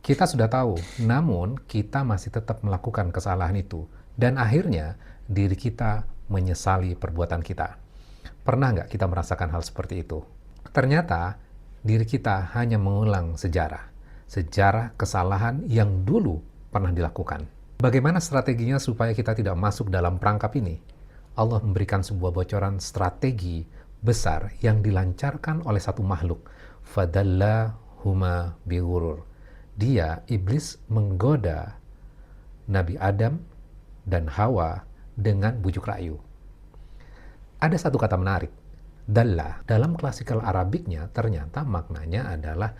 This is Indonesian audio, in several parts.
Kita sudah tahu, namun kita masih tetap melakukan kesalahan itu. Dan akhirnya, diri kita menyesali perbuatan kita. Pernah nggak kita merasakan hal seperti itu? Ternyata, diri kita hanya mengulang sejarah. Sejarah kesalahan yang dulu pernah dilakukan. Bagaimana strateginya supaya kita tidak masuk dalam perangkap ini? Allah memberikan sebuah bocoran strategi besar yang dilancarkan oleh satu makhluk. Fadallahuma bighurur. Dia, iblis, menggoda Nabi Adam dan Hawa dengan bujuk rayu. Ada satu kata menarik, dalla. Dalam klasikal Arabiknya ternyata maknanya adalah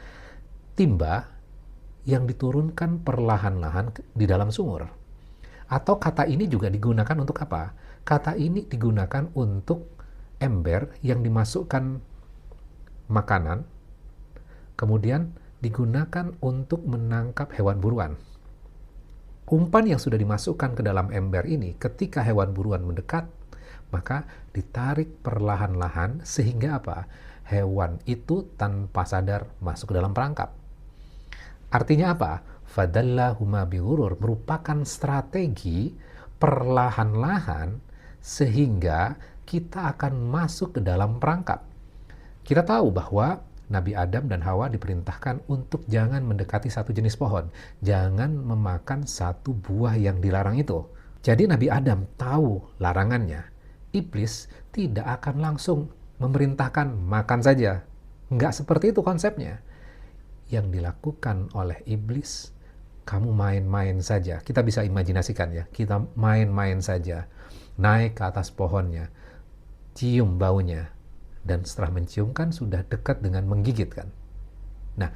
timba yang diturunkan perlahan-lahan di dalam sumur. Atau kata ini juga digunakan untuk apa? Kata ini digunakan untuk ember yang dimasukkan makanan, kemudian digunakan untuk menangkap hewan buruan. Umpan yang sudah dimasukkan ke dalam ember ini, ketika hewan buruan mendekat, maka ditarik perlahan-lahan sehingga apa? Hewan itu tanpa sadar masuk ke dalam perangkap. Artinya apa? Fadallahuma bighurur merupakan strategi perlahan-lahan sehingga kita akan masuk ke dalam perangkap. Kita tahu bahwa Nabi Adam dan Hawa diperintahkan untuk jangan mendekati satu jenis pohon. Jangan memakan satu buah yang dilarang itu. Jadi Nabi Adam tahu larangannya. Iblis tidak akan langsung memerintahkan makan saja. Nggak seperti itu konsepnya. Yang dilakukan oleh iblis, kamu main-main saja. Kita bisa imajinasikan ya, kita main-main saja. Naik ke atas pohonnya, cium baunya, dan setelah mencium kan sudah dekat dengan menggigit kan. Nah,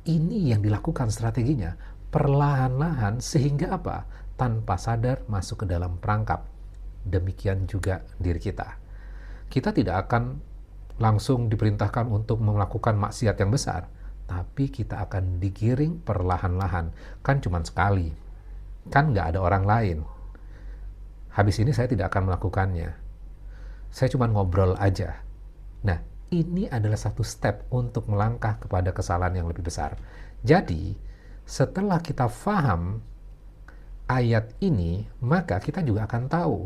ini yang dilakukan strateginya, perlahan-lahan sehingga apa? Tanpa sadar masuk ke dalam perangkap. Demikian juga diri kita. Kita tidak akan langsung diperintahkan untuk melakukan maksiat yang besar, tapi kita akan digiring perlahan-lahan. Kan cuma sekali, kan nggak ada orang lain. Habis ini saya tidak akan melakukannya. Saya cuma ngobrol aja. Nah, ini adalah satu step untuk melangkah kepada kesalahan yang lebih besar. Jadi, setelah kita faham ayat ini, maka kita juga akan tahu.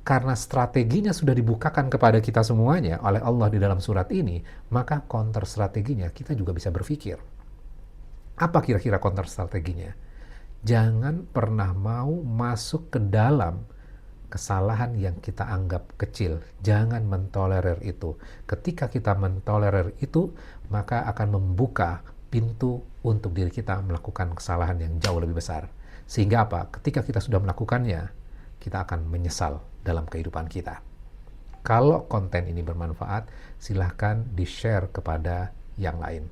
Karena strateginya sudah dibukakan kepada kita semuanya oleh Allah di dalam surat ini, maka counter strateginya kita juga bisa berpikir. Apa kira-kira counter strateginya? Jangan pernah mau masuk ke dalam kesalahan yang kita anggap kecil. Jangan mentolerir itu. Ketika kita mentolerir itu, maka akan membuka pintu untuk diri kita melakukan kesalahan yang jauh lebih besar. Sehingga apa? Ketika kita sudah melakukannya, kita akan menyesal dalam kehidupan kita. Kalau konten ini bermanfaat, silahkan di-share kepada yang lain.